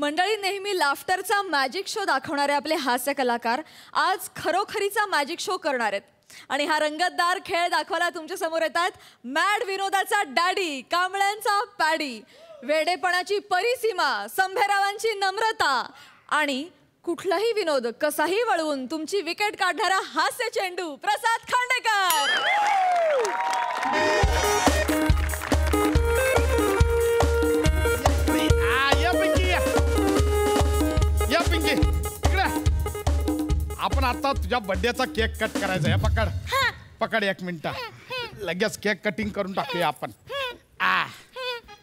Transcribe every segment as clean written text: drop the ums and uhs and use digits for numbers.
मंडळी, नेहमी लाफ्टरचा magic show दाखवणारे आपले हास्य कलाकार आज खरोखरीचा मॅजिक शो करणार आहेत. आणि हा रंगतदार खेळ दाखवायला तुमच्या समोर येतात मॅड विनोदाचा डॅडी, कांबळ्यांचा पॅडी, वेडेपणाची परिसीमा, संभेरावांची नम्रता आणि कुठलाही विनोद कसाही वळवून तुमची विकेट काढणारा हास्य चेंडू प्रसाद खांडेकर. आपण आता तुझ्या बर्थडेचा केक कट करायचा आहे. पकड पकड, 1 मिनिट, लगेच केक कटिंग करून टाकूया आपण.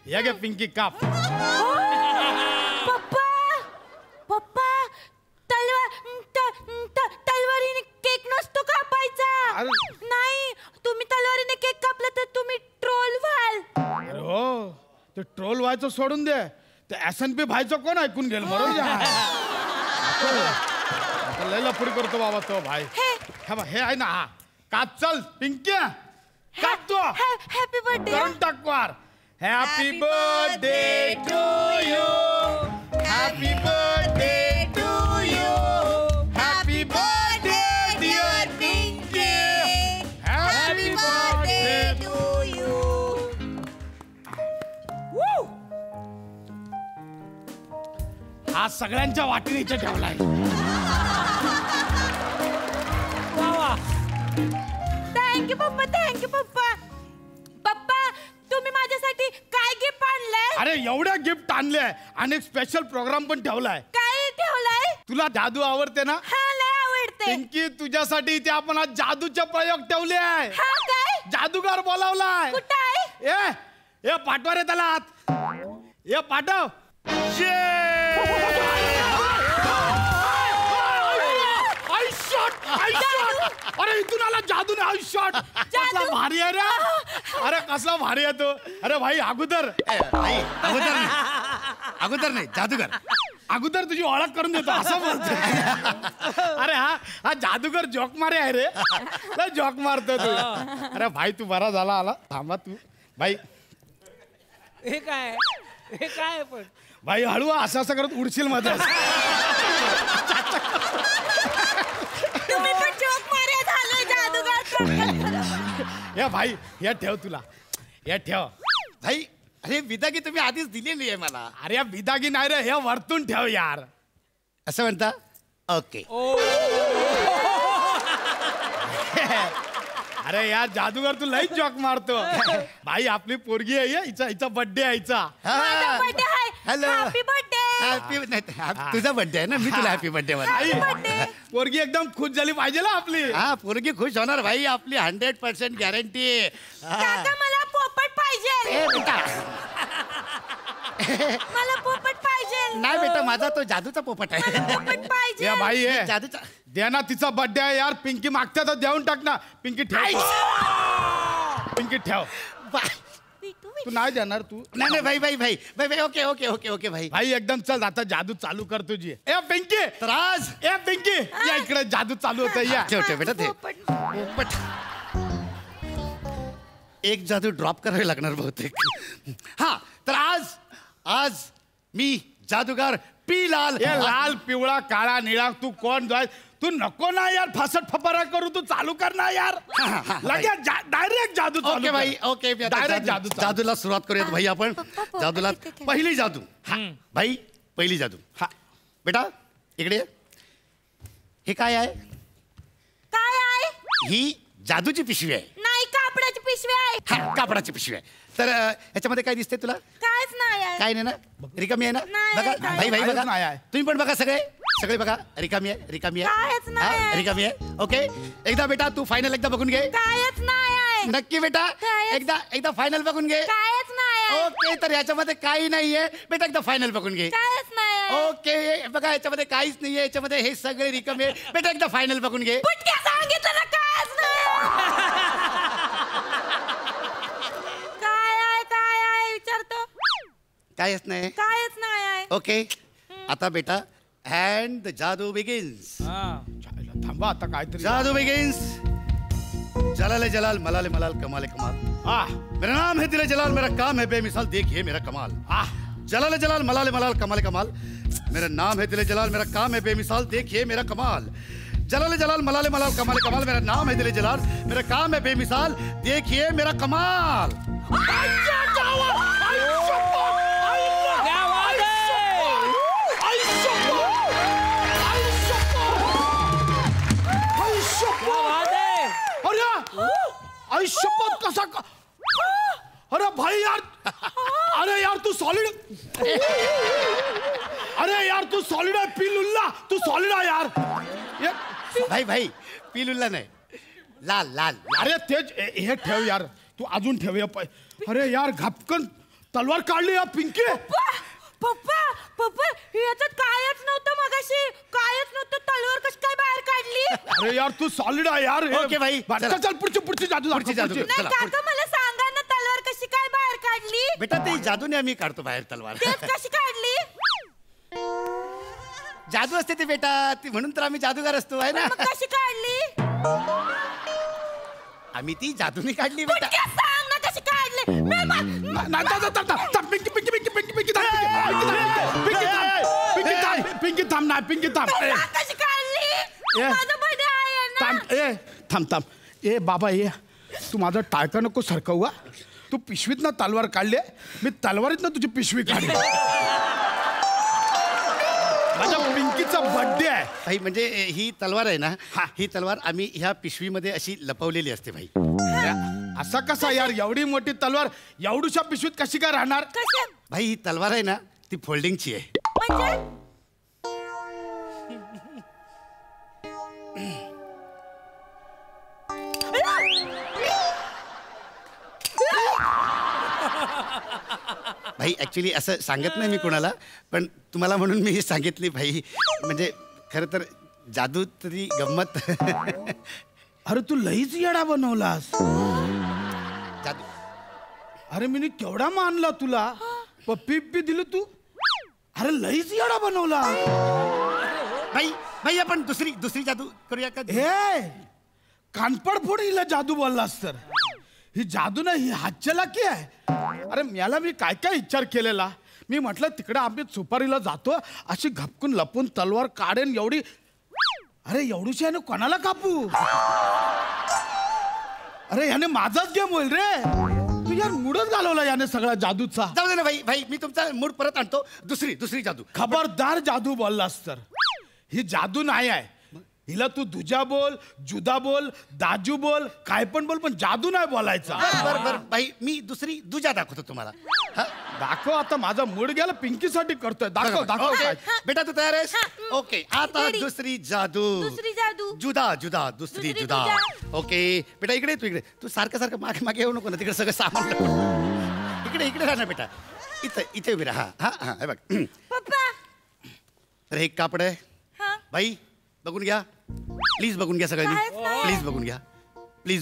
हे घे पिंकी, काप. पप्पा, तलवारीने केक नसतो कापायचा. नाही, तुम्ही तलवारीने केक कापला तर तुम्ही ट्रोल व्हाल. अरे हो, ते ट्रोल व्हायचं सोडून दे. ते S&P भाईचं कोण ऐकून घेईल? बरोबर लय लफडी करतो बाबा तो भाई. हे आहे ना, हा काप. चल पिंकी, काप तो. हॅपी बर्थडे करून टाक वार. Happy birthday to you, happy birthday to you, happy birthday dear Pinky, happy birthday to you. हा सगळ्यांच्या वाटीने इथे ठेवलाय. थँक्यू पप्पा, थँक्यू पप्पा. पप्पा, तुम्ही माझ्यासाठी काय गिफ्ट आणलंय? अरे एवढ्या गिफ्ट आणले आणि स्पेशल प्रोग्राम पण ठेवलाय. काय ठेवलंय? तुला जादू आवडते ना? हा, लय आवडते. पिंकी, तुझ्यासाठी इथे आपण आज जादूचे प्रयोग ठेवले आहे. हा, काय? जादूगार बोलावलाय. कुठं आहे? ए पाठवा रे त्याला आत. ये पाठव. अरे इथून आला जादू ने. आई शॉट, कसला भारी आहे रे. अरे कसला भारी आहे तो. अरे भाई, अगोदर नाही, जादूगर. अगोदर तुझी ओळख करून देतो असं बोलतो. अरे हा जादूगर जोक मारे आहे रे. जोक मारतो तू. अरे भाई, तू बरा झाला आला. थांबा तू भाई. हे काय पण भाई हळू, असं असं करत उडशील मध्ये. तुम्ही पण जोक मारे झाले जादूगार. या भाई, या ठेव तुला. या ठेव भाई. अरे विदागी तुम्ही आधीच दिलेली आहे मला. अरे या बिदागी नाही रे, हे वरतून ठेव यार. असं म्हणता? ओके. अरे यार जादूगर, तू लई जॉक मारतो. भाई आपली पोरगी आहे, हिचा बर्थडे आहे. माझा बर्थडे आहे. Hello, happy birthday. तुझा बर्थडे आहे ना, मी तुला हॅपी बर्थडे म्हणा. पोरगी एकदम खुश झाली पाहिजे ना आपली. हा, पोरगी खुश होणार भाई. आपली 100% गॅरंटी. काका, मला पोपट पाहिजे. मला पोपट पाहिजे. नाही बेटा, माझा तो जादूचा पोपट आहे. पोपट पाहिजे. या भाई, जादूचा द्या ना, तिचा बर्थडे आहे यार. पिंकी मागत्या तर देऊन टाक ना. पिंकी ठेव. पिंकी ठेव. तू नाही देणार तू? नाही भाई. ओके भाई. भाई एकदम चल, आता जादू चालू कर तुझी. ए पिंकी, तर आज पिंकी या इकडे, जादू चालू होतं. या ठेव बेटा ते पोपट. एक जादू ड्रॉप करावे लागणार बहुतेक. हा, तर आज मी जादूगार पी लाल. ए लाल, पिवळा, काळा, निळा, तू कोण जाय? तू नको ना यार फासट फपारा करू. तू चालू कर ना यार. लगेच डायरेक्ट जादू. ओके भाई, ओके. डायरेक्ट जादू. जादूला सुरुवात करूयात भाई आपण. जादूला पहिली जादू. भाई, पहिली जादू. हा बेटा, इकडे. हे काय आहे? काय आहे? ही जादूची पिशवी आहे. नाही, कापडाची पिशवी आहे. हा, कापडाची पिशवी आहे. तर ह्याच्यामध्ये काय दिसते तुला? कायच नाही आहे. काय नाही ना? रिकामी आहे ना? नाही, बघा भाई बघा. नाही आहे. तुम्ही पण बघा, सगळे बघा. रिकामी आहे. कायच नाही आहे. रिकामी आहे. ओके, एकदा बेटा तू फायनल एकदा बघून घे. कायच नाही आहे. नक्की बेटा, एकदा फायनल बघून घे. कायच नाही आहे. ओके, तर याच्यामध्ये काही नाहीये बेटा. एकदा फायनल बघून घे. कायच नाही आहे. ओके, बघा याच्यामध्ये काहीच नाहीये. याच्यामध्ये हे सगळे रिकामी आहे बेटा. एकदा फायनल बघून घे. पुटक्या सांगितलं ना, कायच नाही. काय आहे विचारतो. काहीच नाही. कायच नाही आहे. ओके, आता बेटा अँड द जादू बिगिन्स. थांबा आता काहीतरी. जादू बिगिन्स. जलाले जलाल, मलाले मलाल, कमाले कमाल. मेरा नाम है दिले जलाल, मेरा काम है बेमिसाल, देखिए मेरा कमाल। जलाल जलाल मलाल मलाल कमाल कमाल। मेरा नाम है दिले जलाल, मेरा काम है बेमिसाल, देखिए मेरा कमाल। जलाल जलाल मलाल मलाल कमाल कमाल। मेरा नाम है दिले जलाल, मेरा काम है बेमिसाल, देखिए मेरा कमाल। आई शपथ कसा अरे भाई यार, अरे यार तू सॉलिड, अरे यार तू सॉलिड आहे पिलुल्ला, तू सॉलिड आहे यार। भाई भाई पिलुल्ला नाही, लाल लाल। अरे तेच हे ठेव यार, तू अजून ठेव या अरे यार घपकन तलवार काढली या पिंकी। पप्पा पप्पा याच्यात कायच नव्हतं मगाशी, कायच नव्हतं, तलवार कशी काय बाहेर काढली? अरे यार तू सॉलिड आहे यार। ओके भाई, चल चल पुढची जादू दाखव, पुढची जादू पुढची. चला, नाही काका मला सांगा ना, तलवार कशी काय बाहेर काढली? बेटा ते जादूने आम्ही काढतो बाहेर तलवार। तेच कशी काढली? जादू असते ते बेटा, ती म्हणून तर आम्ही जादूगार असतो आहे ना। मग कशी काढली? आम्ही ती जादूने काढली बेटा। पुटक्या सांग ना कशी काढली? पिंकी थांब ना, पिंकी थांब। सांग कशी काढली? ए. माझं बर्थडे आहे ना. थांब ए बाबा ये, तू माझं टाळका नको सरकवू हा. तू पिशवीतनं तलवार काढली, मी तलवारीतनं तुझी पिशवी काढली। माझ्या पिंकीचा बर्थडे आहे भाई म्हणजे ही तलवार आहे ना, हा. ही तलवार आम्ही ह्या पिशवीमध्ये अशी लपवलेली असते भाई। असा कसा यार, एवढी मोठी तलवार एवढूशा पिशवीत कशी काय राहणार? कशा भाई ही तलवार आहे ना, ती फोल्डिंगची आहे। म्हणजे? भाई ऍक्च्युली असं सांगत नाही मी कोणाला, पण तुम्हाला म्हणून मी सांगितली भाई। म्हणजे खरं तर जादू तरी गंमत। अरे तू लईच येडा बनवलास। जादू अरे मी केवढा मानला तुला, पप्पी दिलं तू, अरे लईच येडा बनवला। भाई भाई आपण दुसरी जादू करूया का? हे कानपड फोड हिला जादू बोललास तर, ही जादू नाही, ही हातचलाकी आहे। अरे मला मी काय काय विचार केलेला, मी म्हटलं तिकडे आम्ही सुपारीला जातो, अशी घपकून लपून तलवार काढेन एवढी, अरे एवढीशी याने कोणाला कापू? अरे याने माझाच गेम होईल रे, तू यार मूडच घालवला याने सगळा जादूचा। जाऊ दे ना भाई, भाई मी तुमचा मूड परत आणतो। दुसरी जादू। खबरदार जादू बोललास तर, ही जादू नाही आहे। हिला तू दुजा बोल, जुदा बोल, दाजू बोल, काय पण बोल, पण जादू नाही बोलायचा। बर भाई मी दुसरी दुजा दाखवतो तुम्हाला। हा? दाखव आता, माझा मूड गेला, पिंकीसाठी करतोय, दाखव दाखव ओके. काय. बेटा तू तयार आहेस? ओके आता Ready. दुसरी जादू। दुसरी जादू. जुदा दुसरी दुसरी जुदा। जुदा. ओके बेटा इकडे तू सारखं मागे येऊ नको ना, तिकडे सगळं सामान लपवून. इकडे राहा ना बेटा, इथे उभी राहा। हा हे बघ। पप्पा तर हे एक कापड आहे हा बाई, बघून घ्या प्लीज, बघून घ्या सगळ्यांनी, काहीच नाही. प्लीज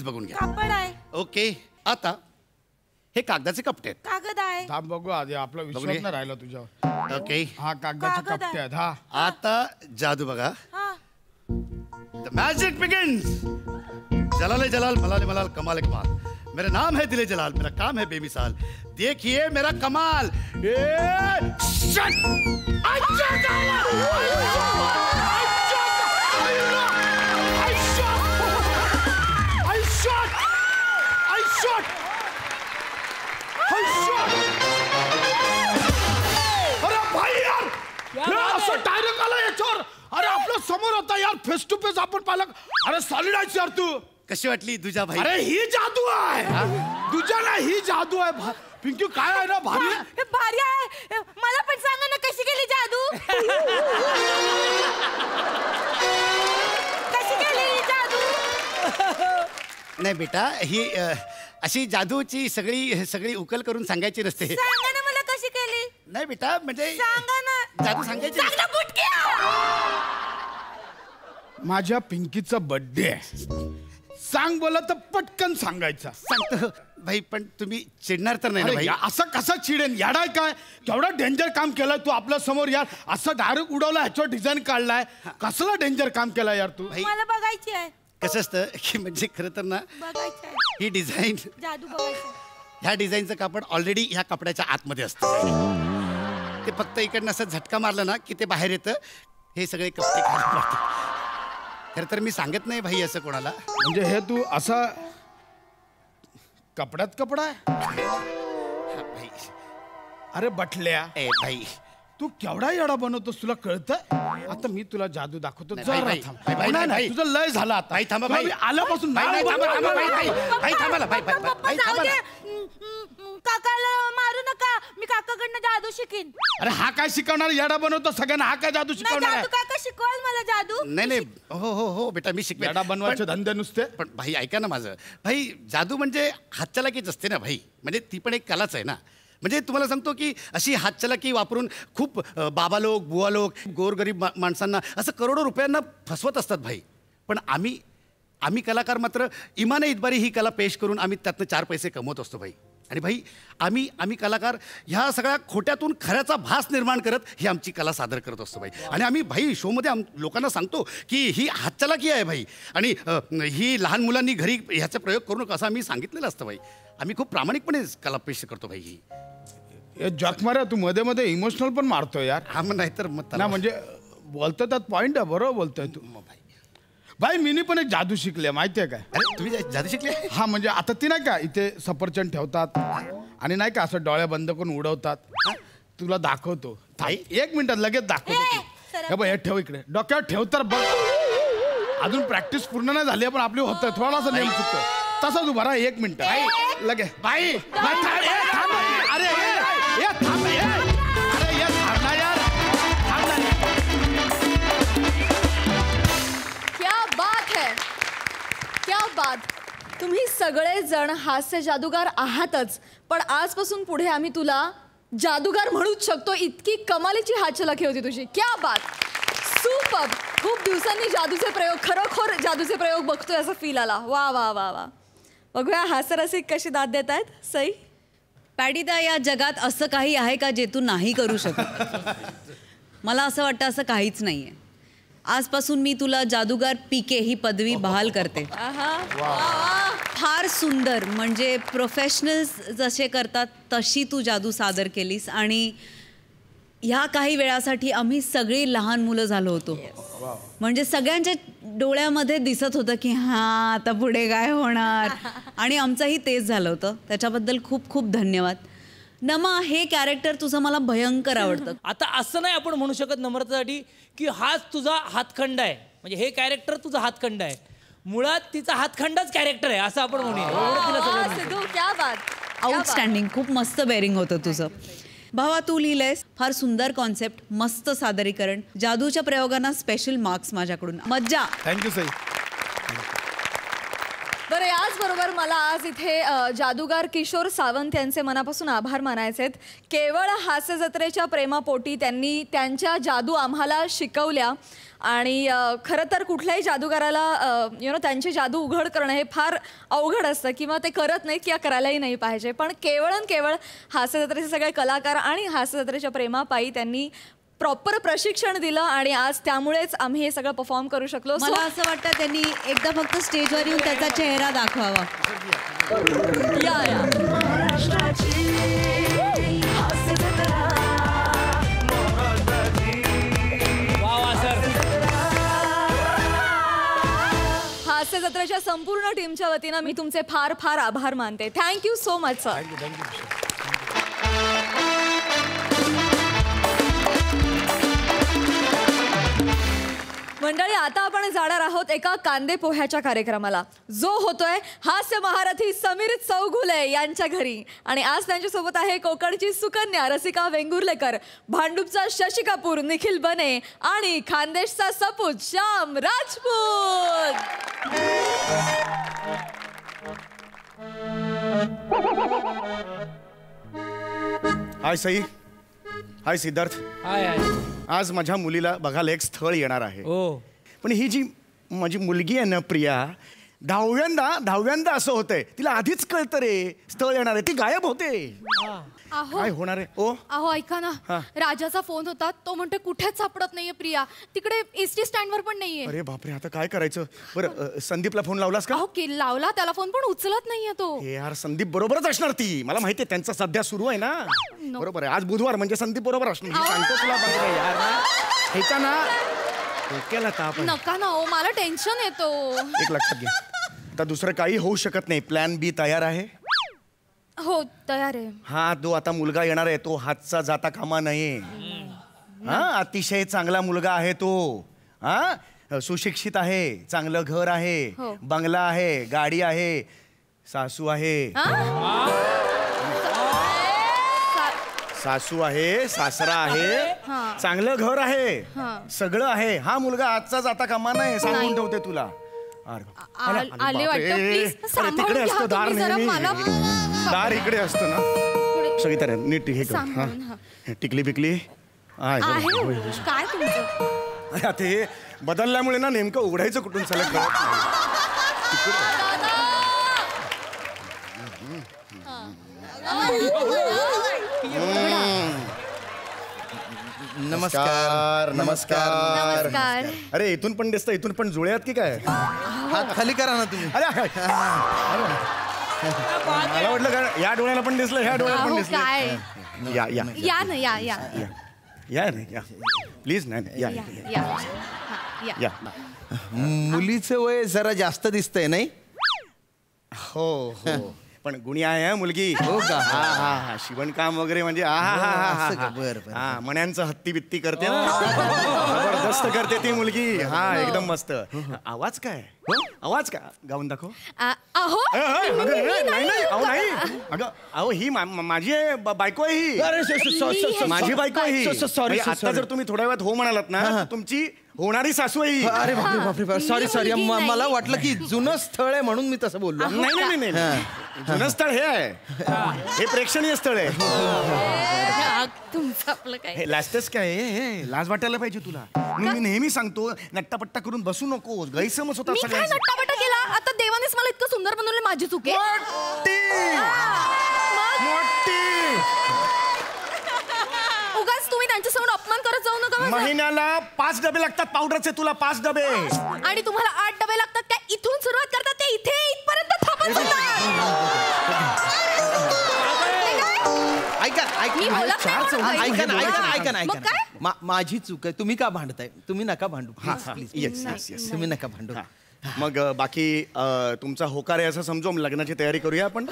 बघून घ्या। कापड आहे, ओके आता हे कागदाचे कपटे आहेत। कागद आहे. थांब बघू आधी, आपला विश्वास बघूया. नाही राहिला तुझ्यावर। ओके हा कागदाचे कागद कप्पे आहे. आहेत। हा आता जादू बघा। हा The magic begins. जलाले जलाल मलाले मलाल कमाल कमाल। मेरा नाम है दिले जलाल, मेरा काम है बेमिसाल, देखिए मेरा कमाल। अरे भाई यार, हे असं डायरेक्ट आलं याच्यावर, अरे आपल्या समोर होता यार, फेस टू फेस आपण पाहिलं। अरे सॉलिड आहेस यार तू। कशी वाटली दुजा भाई? अरे ही जादू आहे, तुझ्या ना ही जादू आहे। पिंकी काय आहे ना, भारी आहे. हे भारी आहे, मला पण सांगा ना कशी केली जादू? कशी केली ही जादू? नाही बेटा, ही अशी जादूची सगळी उकल करून सांगायची नसते। सांगा ना मला कशी केली? नाही बेटा, म्हणजे सांगा ना. जादू सांगायची सांग ना बुटक्या. माझ्या पिंकीचा बर्थडे आहे, सांग बोला तर पटकन सांगायचा। सांगतो भाई, पण तुम्ही चिडणार तर नाही ना अरे भाई? असं कसं चिडेन, याडाय काय, केवढा डेंजर काम केलाय तू आपल्या समोर यार, असं डायरेक्ट उडवलं, ह्याच्यावर डिझाईन काढलाय, कसलं डेंजर काम केलाय यार तू। भाई मला बघायची आहे. कसं असतं की म्हणजे खरं तर ना बघायचंय ही डिझाईन जादू बघायचं. ह्या डिझाईनचं कापड ऑलरेडी ह्या कपड्याच्या आतमध्ये असतं. ते फक्त इकडनं असं झटका मारला ना की ते बाहेर येतं. हे सगळे कपडे खाली पडतात. खरं तर मी सांगत नाही भाई असं कोणाला. म्हणजे हे तू असा कपड्यात कपडा आहे? हा, भाई अरे बटल्या, ए भाई तू केवढा येडा बनवतोस तुला कळतं? आता मी तुला जादू दाखवतो. नाही, जरा भाई, थांब. भाई, भाई, नाही, नाही, भाई. तुझं लय झालं आता. भाई, थांबा, तुला भाई. मी आल्यापासून भाई, नाव थांबा, बनवतो. थांबा, भाई, भाई, भाई, थांबा ना, भाई, भाई, भाई, भाई, जाऊ थांबा दे. ना. काकाला मारू नका. मी काकाकडनं जादू शिकीन. अरे हा काय शिकवणार? येडा बनवतो सगळ्यांना. हा काय जादू नाही, शिकवणार जादू आहे? काका शिकवाल मला जादू. नाही नाही हो हो हो बेटा मी शिकवेन. येडा बनवायचे धंदे नुसते. पण भाई ऐका ना माझं. भाई जादू म्हणजे हातचलाकीच असते ना भाई. म्हणजे ती पण एक कलाच आहे ना. म्हणजे तुम्हाला सांगतो की अशी हातचलाकी वापरून खूप बाबा लोक बुवा लोक गोरगरीब माणसांना असं करोडो रुपयांना फसवत असतात भाई. पण आम्ही कलाकार मात्र इमाने इतबारी ही कला पेश करून आम्ही त्यातनं 4 पैसे कमवत असतो भाई. आणि भाई आम्ही कलाकार ह्या सगळ्या खोट्यातून खऱ्याचा भास निर्माण करत ही आमची कला सादर करत असतो भाई. आणि आम्ही भाई शोमध्ये लोकांना सांगतो की ही हातचलाकी आहे भाई. आणि ही लहान मुलांनी घरी ह्याचा प्रयोग करू नका असं आम्ही सांगितलेलं असतं भाई. आम्ही खूप प्रामाणिकपणे कला पेश करतो भाई ही. हे जग मारा, तू मध्ये मध्ये इमोशनल पण मारतो यार. हा मग नाहीतर मग ना म्हणजे बोलतो त्यात पॉइंट आहे. बरोबर बोलतोय तू. भाई भाई मीनी पण एक जादू शिकले माहितीये काय? अरे तुम्ही जादू शिकले? हा म्हणजे आता ती नाही का इथे सफरचंद ठेवतात आणि नाही का असं डोळे बंद करून उडवतात. तुला दाखवतो. थांब, 1 मिनिटात लगेच दाखवतो. सरळ. हे बघ हे ठेव इकडे. डोक्यावर ठेव तर बघ. अजून प्रॅक्टिस पूर्ण नाही झाली पण आपली होतंय. थोडासा नेम चुकतोय. तसाच उभा राहा 1 मिनिट. लगेच भाई थांब, अरे ये थांब, अरे ये थांब ना यार. थांब ना. क्या बात है, क्या बात. तुम्ही सगळे जण हास्य जादूगार आहातच, पण आजपासून पुढे आम्ही तुला जादूगार म्हणूच शकतो. इतकी कमालीची हातचलाखी होती तुझी. क्या बात. सुपर. खूप दिवसांनी जादूचे प्रयोग, खरोखर जादूचे प्रयोग बघतोय असं फील आला. वा वा वा वा. बघूया हास्यरसिक कशी दाद देत आहेत. सई. पॅडीदा, या जगात असं काही आहे का जे तू नाही करू शकत? मला असं वाटतं असं काहीच नाही आहे. आजपासून मी तुला जादूगार पीके ही पदवी बहाल करते. आहा. वा वा. फार सुंदर, म्हणजे प्रोफेशनल्स जसे करतात तशी तू जादू सादर केलीस. आणि ह्या काही वेळासाठी आम्ही सगळी लहान मुलं झालो होतो. म्हणजे सगळ्यांच्या डोळ्यामध्ये दिसत होतं की हां आता पुढे काय होणार. आणि आमचंही तेच झालं होतं. त्याच्याबद्दल खूप खूप धन्यवाद. नमा, हे कॅरेक्टर तुझं मला भयंकर आवडतं. आता असं नाही आपण म्हणू शकत नम्रतासाठी की हाच तुझा हातखंड आहे. म्हणजे हे कॅरेक्टर तुझा हातखंड आहे. मुळात तिचा हातखंडच कॅरेक्टर आहे असं आपण म्हणूया. एवढं तिला सगळं वा, माहिती आहे. सिद्धू, क्या बात. आउटस्टँडिंग. खूप मस्त बेरिंग होतं तुझं. भावा, तू लिहिलंयस फार सुंदर कॉन्सेप्ट, मस्त सादरीकरण. जादूच्या प्रयोगांना स्पेशल मार्क्स माझ्याकडून. मज्जा. थँक्यू सई. बरं, याचबरोबर मला आज इथे जादूगार किशोर सावंत यांचे मनापासून आभार मानायचे आहेत. केवळ हास्य जत्रेच्या प्रेमापोटी त्यांनी त्यांच्या जादू आम्हाला शिकवल्या. आणि खरं तर कुठल्याही जादूगाराला त्यांची जादू उघड करणं हे फार अवघड असतं किंवा ते करत नाहीत किंवा करायलाही नाही पाहिजे. पण केवळ हास्य जत्रेचे सगळे कलाकार आणि हास्य जत्रेच्या प्रेमापायी त्यांनी प्रॉपर प्रशिक्षण दिलं आणि आज त्यामुळेच आम्ही हे सगळं परफॉर्म करू शकलो. मला असं वाटतं त्यांनी एकदा फक्त स्टेजवर येऊन त्याचा चेहरा दाखवावा. वा वा सर. हास्य जत्रेच्या संपूर्ण टीमच्या वतीनं मी तुमचे फार फार आभार मानते. Thank you so much sir. मंडळी, आता आपण जाणार आहोत एका कांदे पोह्याच्या कार्यक्रमाला, जो होतोय हास्य महारथी समीर चौघुले यांच्या घरी. आणि आज त्यांच्यासोबत आहे कोकणची सुकन्या रसिका वेंगुर्लेकर, भांडूपचा शशी कपूर निखिल बने आणि खानदेशचा सपूत श्याम राजपूत. हाय सई. हाय सिद्धार्थ. हाय हाय. आज माझ्या मुलीला बघायला एक स्थळ येणार आहे. हो. पण ही जी माझी मुलगी आहे ना प्रिया, दहाव्यांदा असं होतंय. तिला आधीच कळतं रे स्थळ येणार आहे, ती गायब होते. अहो काय होणार आहे? ओ अहो ऐका ना, राजाचा फोन होता, तो म्हणतो कुठेच सापडत नाहीये प्रिया, तिकडे एसटी स्टँडवर पण नाहीये. अरे बापरे, आता काय करायचं? बरं संदीपला फोन लावलास का? अहो लावला त्याला फोन, पण उचलत नाहीये तो. हे यार, संदीप बरोबरच असणार ती. मला माहितीये त्यांचा सध्या सुरू आहे ना. बरोबर आहे, आज बुधवार म्हणजे संदीप बरोबर असणार. मी सांगतो तुला बघ यार, ह्याचा ना डोक्याला ताप आहे. नका ना हो, मला टेन्शन येतो. एक लक्षात घे, आता दुसरं काही होऊ शकत नाही. प्लॅन बी तयार आहे? हो तयार आहे. हा, जो आता मुलगा येणार आहे तो हातचा जाता कामा नये. हा, अतिशय चांगला मुलगा आहे तो. हा, सुशिक्षित आहे, चांगलं घर आहे, हो. बंगला आहे, गाडी आहे, सासू आहे. सासू आहे, सासरा आहे, चांगलं घर आहे, सगळं आहे. हा मुलगा आजचा जाता कामा नाही, सांगून ठेवते तुला. आले वाटतं, प्लीज सांभाळून तिकडे घ्या असतं दार तुम्ही जरा, नेहमी. मला दार इकडे असतं ना. सगळी तर नीट हे कर. सांभाळून, हा. टिकली बिकली आहे हो. काय तुमचं? अरे आता हे बदलल्यामुळे ना नेमकं उघडायचं कुठून चला कळत नमस्कार. नमस्कार. नमस्कार. अरे इथून पण दिसतं, इथून पण जुळ्यात की काय? हात खाली करा ना तुम्ही. अरे मला वाटलं का या डोळ्याला पण दिसलं, ह्या डोळ्याला पण अहो, दिसलं. काय या या या ना, या या या नाही या प्लीज. नाही या या या हा, या. या. मुलीचं वय जरा जास्त दिसतंय नाही? हो हो, पण गुणी आहे हा मुलगी. हो का? हा हा हा, शिवणकाम वगैरे म्हणजे असं का? बरं, बरं. हा, मण्यांचं हत्ती बित्ती करते ना, जबरदस्त करते ती मुलगी. हा, एकदम मस्त. आवाज काय? आवाज काय? गाऊन दाखव. अहो नाही नाही, अहो नाही, अगं अहो ही माझी बायको आहे ही. माझी बायको आहे ही. सॉरी, म्हणजे आता जर तुम्ही थोड्या वेळात हो म्हणालात ना, तुमची होणारी सासू आहे ही. अरे बापरे बापरे, सॉरी सॉरी. मुलगी मला नाही. वाटलं की जुनं स्थळ आहे म्हणून मी तसं बोललो. नाही नाही नाही नाही, जुनं स्थळ हे आहे, हे प्रेक्षणीय स्थळ आहे. तुमचं आपलं काय? हे लाजतेस काय? हे लाज वाटायला पाहिजे तुला. मी नेहमी सांगतो, नट्टापट्टा करून बसू नको, गैरसमज होता मी काय सगळ्यांचा. नट्टापट्टा केला? आता देवानेच मला इतकं सुंदर बनवलं, माझी चूक आहे. उगाच तुम्ही त्यांच्यासमोर अपमान करत जाऊ नका माझा. महिन्याला 5 डबे लागतात पावडरचे तुला, 5 डबे. आणि तुम्हाला 8 डबे लागतात त्या इथून सुरुवात करतात ते इथे इथपर्यंत थांबत मी बोलत नाही म्हणून ऐका ना, ऐका ना, ऐका ना, मग ऐका काय? ना. माझी चूक आहे. तुम्ही का भांडताय? तुम्ही नका भांडू प्लीज. Yes yes yes. तुम्ही नका भांडू. मग बाकी तुमचा होकार आहे असं समजू, लग्नाची तयारी करूया आपण.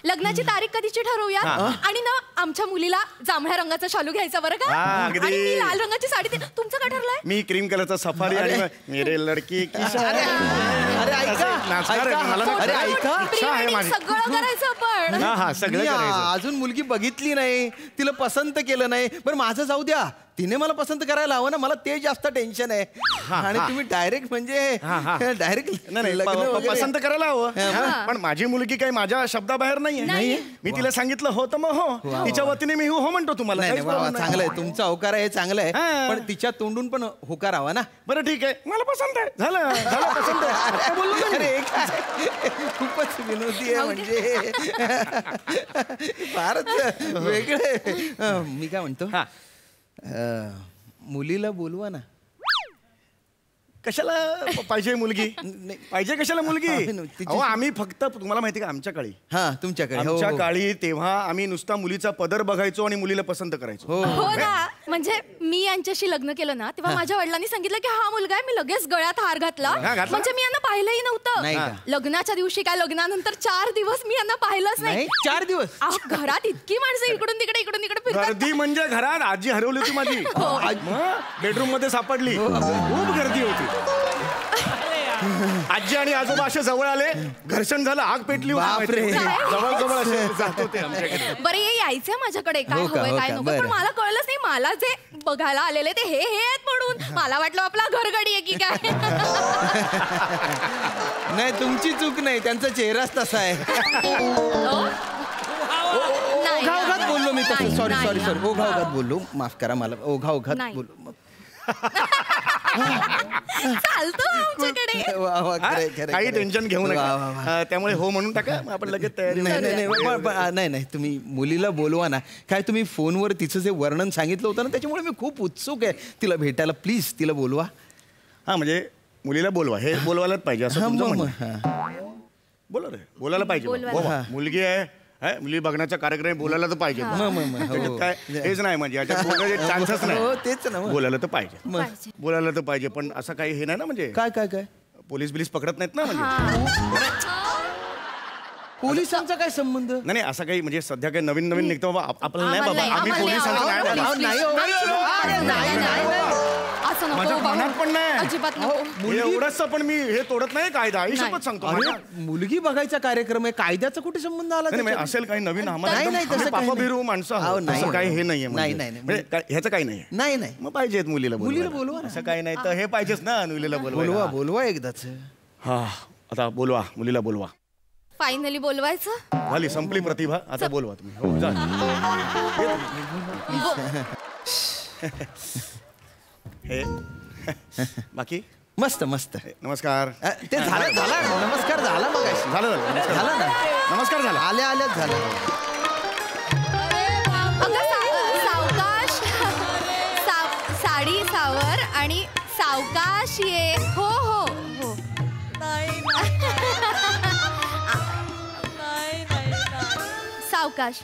लग्नाची तारीख कधीची ठरवूया. आणि ना आमच्या मुलीला जांभळ्या रंगाचा शालू घ्यायचा बरं का. हा, अगदी. आणि मी लाल रंगाची साडी तुमचं काय ठरलंय? मी क्रीम कलरचा सफारी आणि मेरे लडकी की अरे ऐका, नाचणार आहे, मला अरे नाही. ऐका. इच्छा आहे माझी. सगळं करायचं आपण. हा हा, सगळं मी करायचं. अजून मुलगी बघितली नाही, तिला पसंत केलं नाही. बरं माझं जाऊ द्या, तिने मला पसंत करायला हवं ना, मला ते जास्त टेन्शन आहे. आणि तुम्ही डायरेक्ट म्हणजे डायरेक्ट नाही पसंत करायला हवं, पण माझी मुलगी काही माझ्या शब्दाबाहेर नाहीये. मी तिला सांगितलं हो तर मग हो, तिच्या वतीने मी हो म्हणतो तुम्हाला. नाही काहीच नाही, problem नाही. चांगलं आहे, तुमचा होकार आहे, चांगलं आहे. हा. पण तिच्या तोंडून पण होकार हवा ना. बरं ठीक आहे, मला पसंत आहे. झालं झालं, पसंत आहे. आता बोललो ना मी. अरे काय, खूपच विनोदी आहे म्हणजे. फारच वेगळे. मी काय म्हणतो, मुलीला बोलवा ना. कशाला पाहिजे मुलगी? पाहिजे कशाला मुलगी? तिची- अहो आम्ही फक्त, तुम्हाला माहिती का, आमच्या काळी तुमच्याकडे हो, आमच्या हो. काळी तेव्हा आम्ही नुसता मुलीचा पदर बघायचो आणि मुलीला पसंत करायचो. हो ना, म्हणजे मी यांच्याशी लग्न केलं ना, तेव्हा माझ्या वडिलांनी सांगितलं की हा मुलगा आहे. मी लगेच गळ्यात हार घातला. घातला? म्हणजे मी यांना पाहिलंही नाही नव्हतं. का? लग्नाच्या दिवशी काय, लग्नानंतर 4 दिवस मी यांना पाहिलंच नाही नाही. 4 दिवस. अहो, घरात इतकी माणसं इकडून तिकडे फिरतात. गर्दी म्हणजे घरात आजी हरवली होती माझी. बेडरूम मध्ये सापडली. खूप गर्दी होती. आजी आणि आजोबा असे जवळ आले, घर्षण झालं, आग पेटली बापरे. जवळ जवळ असे जात होते आमच्याकडे. बरं हे यायचंय माझ्याकडे, काय हो का, हवंय हो काय का, नको, बरं. पण मला कळलंच नाही. मला जे बघायला आलेले ते हे आहेत म्हणून मला वाटलं आपला घरगडी आहे की काय. नाही तुमची चूक नाही, त्यांचा चेहराच तसा आहे. नाही, ओघाओघात बोललो मी तसं. नाही, सॉरी नाही. सॉरी सॉरी, ओघाओघात बोललो, माफ करा मला. ओघाओघात नाही. बोललो. चालतो आमच्याकडे. वा, वा, खरंय, खरंय, काही खरंय. टेन्शन घेऊ वा, वा, वा. नका त्यामुळे हो म्हणून टाका मग आपण लगेच तयारी नाही नाही नाही, नाही नाही तुम्ही मुलीला बोलवा ना. काय तुम्ही फोनवर तिचं जे वर्णन सांगितलं होतं ना त्याच्यामुळे मी खूप उत्सुक आहे तिला भेटायला. प्लीज तिला बोलवा. हा म्हणजे मुलीला बोलवा हे बोलवायलाच पाहिजे असं हा, तुमचं मग, म्हणणं आहे. बोला रे बोलायला पाहिजे बोला. मुलगी आहे मुली बघण्याचा कार्यक्रम आहे, बोलायला तर पाहिजे त्याच्यात काय हेच नाही म्हणजे याच्यात बोलायचे चान्सच हो, नाही. तेच ना मग. बोलायला तर पाहिजे पाहिजे. बोलायला तर पाहिजे पण असं काही हे नाही ना म्हणजे काय काय काय पोलीस बिलीस पकडत नाहीत ना म्हणजे पोलिसांचा काय संबंध? नाही असं काही म्हणजे सध्या काही नवीन नवीन निघतो बाबा आपल्याला नाही बाबा आम्ही आम्हाला पोलिसांचं नाही बाबा. नाही हो. असं माझ्या नको मनात पण नाही अजिबात नको. एवढंच पण मी हे तोडत नाही कायदा ही शपथ सांगतो अरे माझ्या- मुलगी बघायचा कार्यक्रम आहे कायद्याचा कुठे संबंध आला नाही, नाही त्याच्यात? असेल काही नवीन आम्हाला नाही, एकदम- नाही, तसं आम्ही काही पापा नाही. बिरू माणसं अहो, आहोत. नाही, तसं काही हे नाही. नाहीये नाही, म्हणजे. नाही, म्हणजे ह्याचं काही नाही नाही नाही मग पाहिजेत मुलीला मुलीला बोलवायला. बोलवा ना. असं काही नाही तर हे पाहिजेच ना मुलीला बोलवा बोलवा बोलवा एकदाच. हा आता बोलवा मुलीला बोलवा फायनली बोलवायचं. झाली संपली प्रतिभा आता बोलवा तुम्ही हो जा हे बाकी मस्त मस्त. नमस्कार ते झालं झाला नमस्कार झाला मग झालं झालं नमस्कार झालं ना. नमस्कार झाला आल्या आल्याच झालं. अगं सावकाश साडी सावर आणि सावकाश ये. हो हो हो. सावकाश.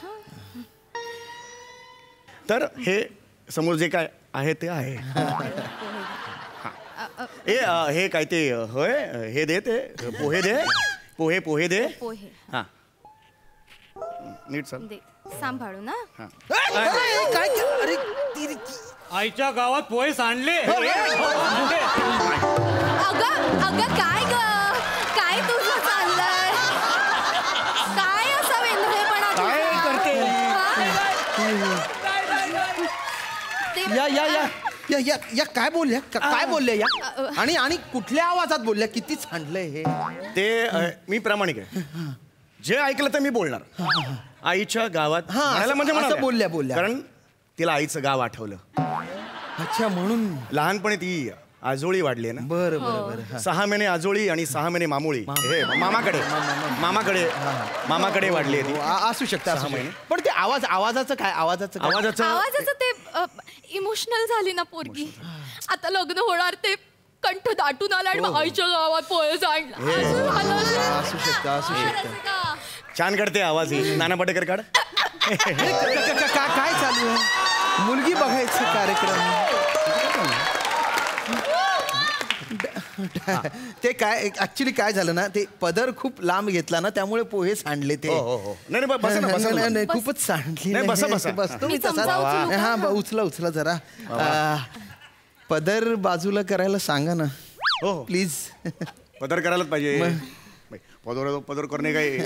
तर हे समोर जे काय आहे ते आहे हे काय ते होय हे दे ते पोहे दे पोहे दे पोहे हा नीट सर दे सांभाळू ना. काय अरे आईच्या गावात पोहे सांडले. अगं अगं काय ग काय तुझं चाललंय काय असा वेंधळेपणा काय तुझा? करते? ते- या या या या या या काय बोलल्या काय बोलल्या या आणि आणि कुठल्या आवाजात बोलल्या किती सांडलंय हे. ते मी प्रामाणिक आहे जे ऐकलं ते मी बोलणार आईच्या गावात हा, म्हणायला म्हणजे असं म्हणाले. बोलल्या. कारण तिला आईचं गाव आठवलं अच्छा म्हणून. लहानपणी ती आजोळी वाढली आहे ना बरं बरं बरं. 6 महिने आजोळी आणि 6 महिने मामुळी हे मामाकडे वाढली आहे ती असू शकतं असू महिने. शकतं. पण ते आवाजाचं काय आवाजाचं काय? आवाजाचं ते इमोशनल झाली ना पोरगी. आता लग्न होणार ते कंठ दाटून आला आणि मग आईच्या गावात पोहे सांडला असं झालं. असू शकतं असू शकतं. छान काढते आवाज ही नाना पाटेकर काढ काय चालू आहे? मुलगी बघायचं कार्यक्रम. ते काय ऍक्च्युली काय झालं ना ते पदर खूप लांब घेतला ना त्यामुळे पोहे सांडले ते. हो नाही बसा ना बसा ना. नाही, खूपच सांडली. नाही, बसा. बसतो मी मी तसा. चमचा उचलू का? हा उचला जरा. पदर बाजूला करायला सांगा ना हो प्लीज. पदर करायलाच पाहिजे पदर करणे काय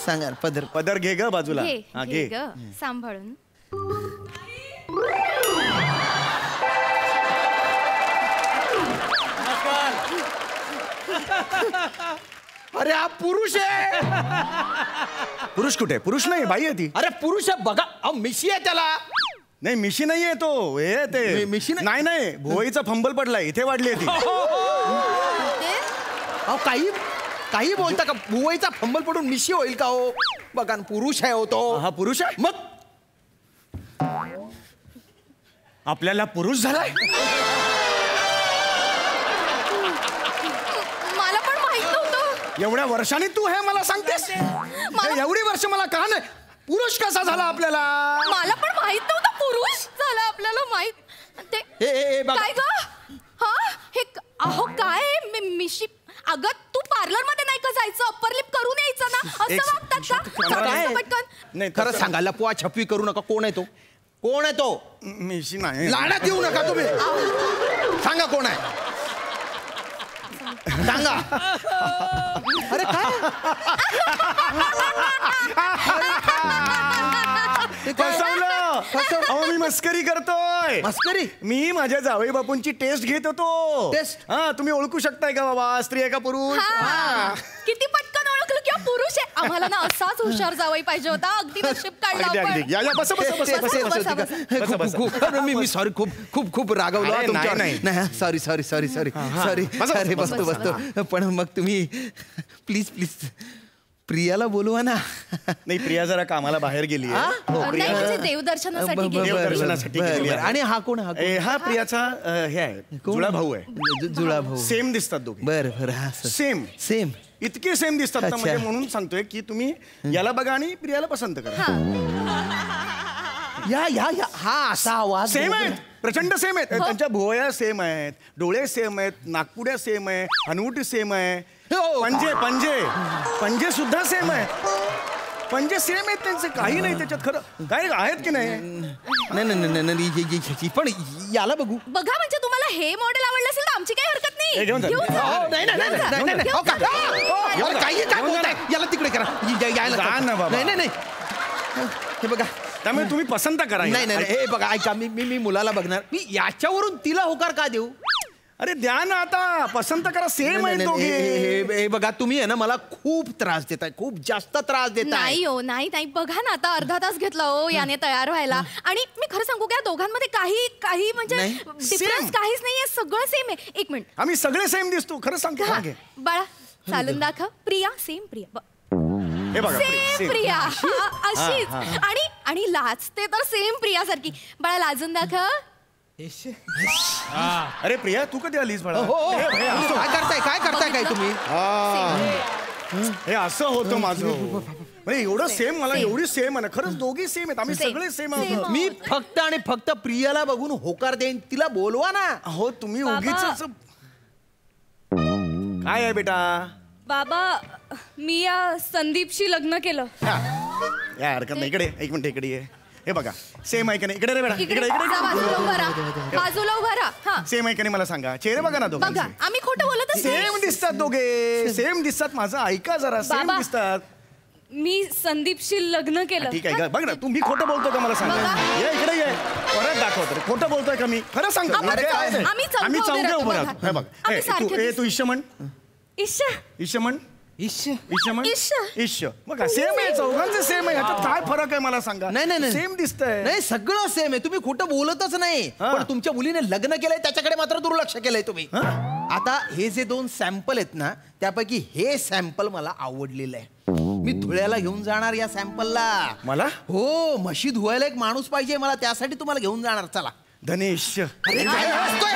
सांगा पदर. पदर घे ग बाजूला घे हा घे घे ग सांभाळून. अरे हा पुरुष आहे. पुरुष कुठे पुरुष नाही बाई आहे ती अरे पुरुष आहे बघा. अहो मिशी आहे त्याला. नाही मिशी नाहीये तो हे ते मिशी नाही? नाही भुवईचा फंबल पडलाय इथे वाढली आहे ती अहो काही बोलता का? बुवाईचा फंबल पडून मिशी होईल का हो? बघा ना, पुरुष आहे हो तो. हा पुरुष आहे मग आपल्याला पुरुष झालाय मला पण माहित नव्हतं. एवढ्या वर्षांनी तू हे मला सांगतेस हे एवढी वर्ष मला का नाही पुरुष कसा झाला आपल्याला मला पण माहित नव्हतं पुरुष झाला आपल्याला माहित. ते हे बघा. काय ग हा हे अहो काय मिशी. अगं तू पार्लर मध्ये नाही का जायचं अप्पर लिप करून यायचं ना एक असं वागतात का? काय? सांग पटकन. नाही खरं सांगा लपवा छपवी करू नका. कोण आहे तो? कोण आहे तो? मिशी नाही लाडात येऊ नका तुम्ही. सांगा कोण आहे सांगा. अरे काय ते काय? फसवलं अहो मी मस्करी करतोय मस्करी? मी माझ्या जावई बापूंची टेस्ट घेत होतो टेस्ट? हा तुम्ही ओळखू शकताय का बाबा स्त्री आहे का पुरुष हा. हा. किती पटकन ओळखलं किंवा पुरुष आहे. आम्हाला ना असाच हुशार जावई पाहिजे होता. अगदी नशीब काढलं अगदी आपण. अगदी या या, बसा बसा बसा बसा, बसा, बसा, बसा. मी सॉरी खूप रागवलो अरे, तुमच्यावर. नाही, नाही सॉरी बसा, अरे बसा, बसतो पण मग तुम्ही प्लीज प्रियाला बोलवा ना. नाही प्रिया जरा कामाला बाहेर गेली हा? हो नाही प्रिया म्हणजे देवदर्शनासाठी गेली. देवदर्शनासाठी गेलेली आहे. आणि हा कोण हा प्रियाचा हे आहे जुळा भाऊ आहे. जुळा भाऊ. सेम दिसतात दोघे. बरं हा सेम इतके सेम दिसतात ना, अच्छा. म्हणजे म्हणून सांगतोय की तुम्ही याला बघा आणि प्रियाला पसंत करा. या हा असा आवाज सेम आहेत, प्रचंड सेम आहेत. त्यांच्या भुवया सेम आहेत, डोळे सेम आहेत, नागपुड्या सेम आहे, हनुवटी सेम आहे, हो, पंजे सुद्धा सेम आहे. पंजे सेम आहेत त्यांचे, काही नाही त्याच्यात. खरं काय आहेत की नाही? नाही पण याला बघू. बघा म्हणजे तुम्हाला हे मॉडेल आवडलं असेल तर आमची काही हरकत हे नाही. घेऊन जा. घेऊन जा. हो, नाही. हो का? अरे, काही काय बोलताय? याला तिकडे करा. यायला जा ना बाबा. नाही हे बघा. त्यामुळे तुम्ही पसंत करा. नाही हे बघा ऐका, मी मुलाला बघणार. मी याच्यावरून तिला होकार का देऊ? अरे द्या ना आता, पसंत करा. सेम आहे दोघे. हे बघा तुम्ही आहे ना मला खूप त्रास देताय, खूप जास्त त्रास देताय. नाही हो नाही बघा ना आता अर्धा तास घेतला हो याने तयार व्हायला. आणि मी खरं सांगू का दोघांमध्ये काही म्हणजे नाही. डिफरन्स काहीच नाहीये. सगळं सेम आहे. एक मिनिट आम्ही सगळे सेम दिसतो, खरं सांगतो. हा, मागे. बाळा चालून दाखव. प्रिया सेम प्रिया हे बघा सेम प्रिया हा, अशीच. आणि लाजते तर सेम प्रिया सारखी. बाळा लाजून दाखव. अरे प्रिया तू कधी आलीस बाळा? काय करताय तुम्ही? हे असं होतं माझं. म्हणजे एवढं सेम, मला एवढी सेम आहे ना. खरंच दोघी सेम आहेत, आम्ही सगळे सेम आहोत. मी फक्त आणि फक्त प्रियाला बघून होकार देईन. तिला बोलवा ना. हो तुम्ही उगीच. काय आहे बेटा? बाबा मी या संदीपशी लग्न केलं. या हरकत नाही. इकडे एक मिनिट, इकडे ये. हे बघा सेम आहे का नाही? इकडे रे बेटा, इकडे जा, बाजूला उभा राहा. बाजूला उभा राहा. हा सेम आहे का नाही मला सांगा. चेहरे बघा ना बघा दोघांचे. आम्ही खोटं बोलतच नाही. सेम दिसतात दोघे, सेम दिसतात. माझं ऐका जरा, सेम बाबा. दिसतात. मी संदीपशी लग्न केलं. ठीक आहे बघ ना, तुम्ही खोटं बोलतो का मला सांगा. ये इकडे ये, परत दाखवतो. खोटं बोलतोय का मी? खरं सांग. आम्ही चौघे उभं बघा. राहतो. हे बघ आम्ही सारखे तू ईश्य म्हण. इश्शा ईश्य म्हण. इश्श. ईश्य म्हण. इश्श. ईश्य. बघा सेम आहे, चौघांचे सेम आहे. ह्याच्यात काय फरक आहे मला सांगा. नाही सेम दिसतंय. नाही सगळं सेम आहे. तुम्ही खोटं बोलतच नाही. पण तुमच्या मुलीने लग्न केलंय त्याच्याकडे मात्र दुर्लक्ष केलंय तुम्ही. आता हे जे 2 सॅम्पल आहेत ना त्यापैकी हे सॅम्पल मला आवडलेलं आहे. मी धुळ्याला घेऊन जाणार या सॅम्पलला. मला? हो, म्हशी धुवायला एक माणूस पाहिजे मला, त्यासाठी तुम्हाला घेऊन जाणार. चला. धनेश. अरे, काय हसतोय?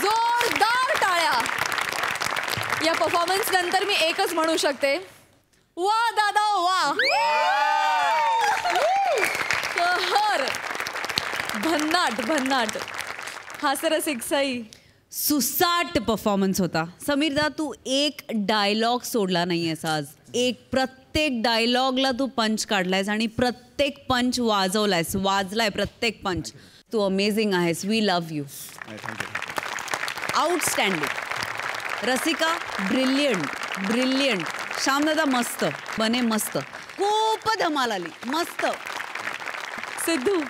जोरदार टाळ्या. या परफॉर्मन्स नंतर मी एकच म्हणू शकते, वा दादा वा. कहर. भन्नाट हास्यरस एकसाई. सुसाट परफॉर्मन्स होता. समीरदा तू एक डायलॉग सोडला नाहीयेस आज. प्रत्येक डायलॉगला तू पंच काढलायस आणि प्रत्येक पंच वाजलाय प्रत्येक पंच. तू अमेझिंग आहेस. We love you. Outstanding. Rasika brilliant. श्यामदादा मस्त. बने मस्त. खूप धमाल आली. मस्त. सिद्धू